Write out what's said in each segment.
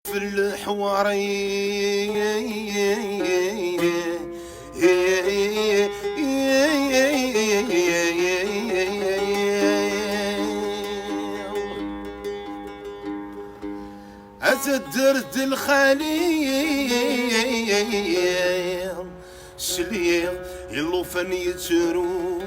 في الحوارين أتدرد الخليل سليم يلو فن يترو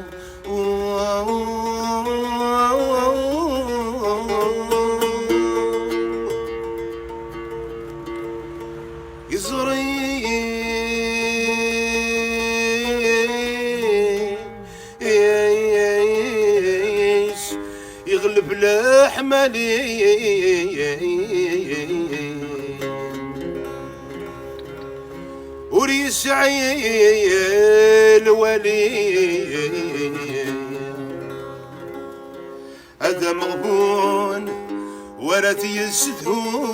يزري يغلب الحملي وريسعي الولي هذا مغبون ورث يسدهو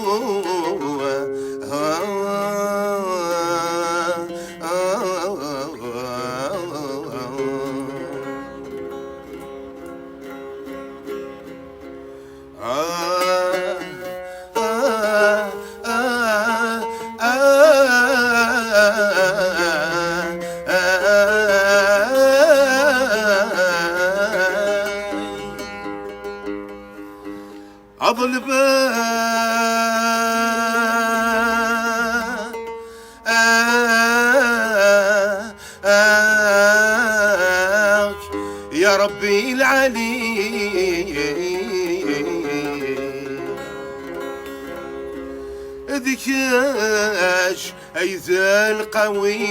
أظلم يا ربي العلي ذكاش أيذا القوي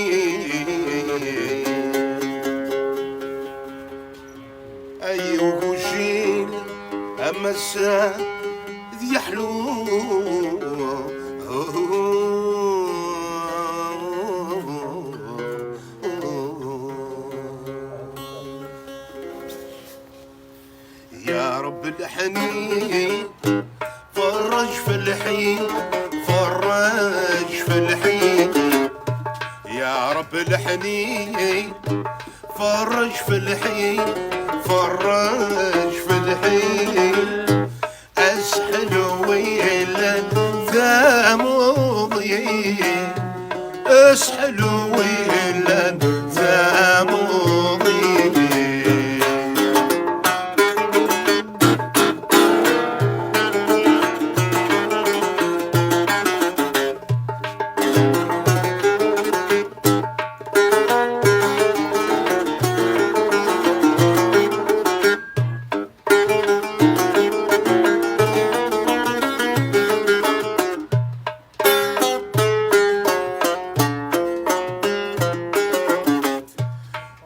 أيوه شيل أما الساعة ذي حلو يا رب الحنين فرج في الحين فرج في الحين يا رب الحنين فرج في الحين فرج في الحين أسحل ويلا ذا مضي أسحل ويلا ذا مضي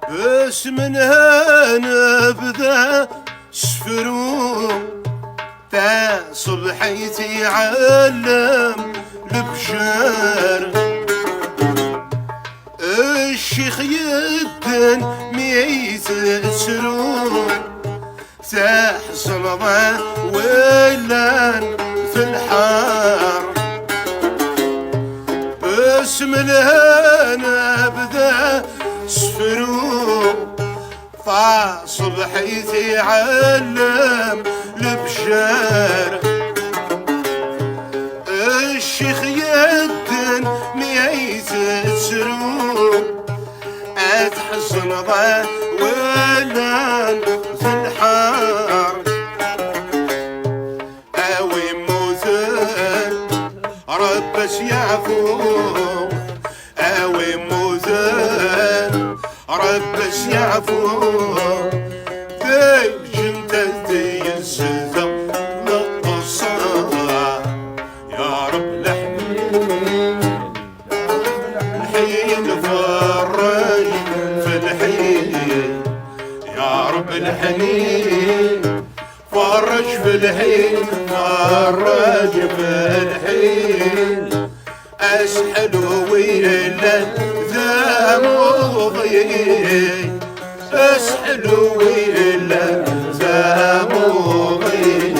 بس من هنا بدا سفرو تا صبحيتي علم البشر الشيخ يدن ميت سرو تحصل ضا ولان في الحار بس من هنا بدا سفرو فصبحيتي علم البشر الشيخ يدن ميت سرو اتحصن ضا ولان في الحار اوي موزن ربس يعفو اوي موزن ربس يعفو تيجم تهدي السزم للقصة يا رب الحين فرج في الحين يا رب الحنين فرج في الحين فرج في الحين أسحل ويلا ذا مضي أسحل ويلا ذا مضي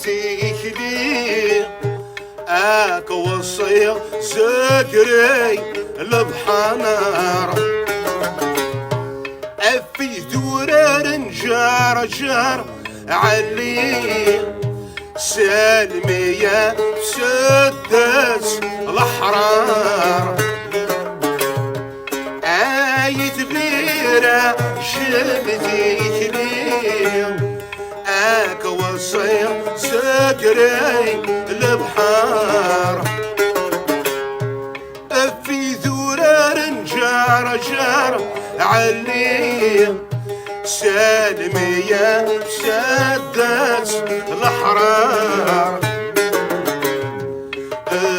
بازيك لي اك وصي زكري البحنار افي دورار جار جار علي سالمية سدس الحرار آيت بيرة جبديك لي اك وصي سكري البحار في ذرار جار جار علي سالمية سدس الحرار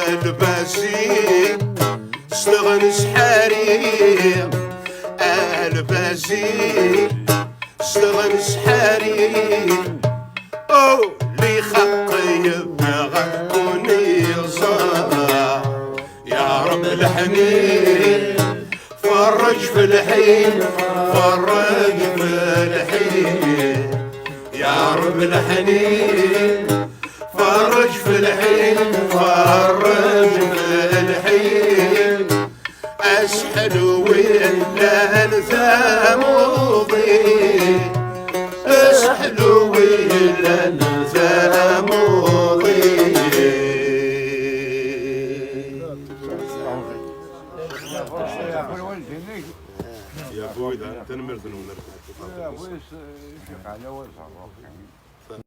البازي استغنس حرير البازي استغنس حرير او لي خقي بغكوني صار يا رب الحنين فرج في الحين فرج في الحين يا رب الحنين فرج في الحين فرج في الحين اسحل ولا انثى مضي اسحل ولا انثى مضي يا ابوي ده تنمر ذنوب لا ويش على وجهه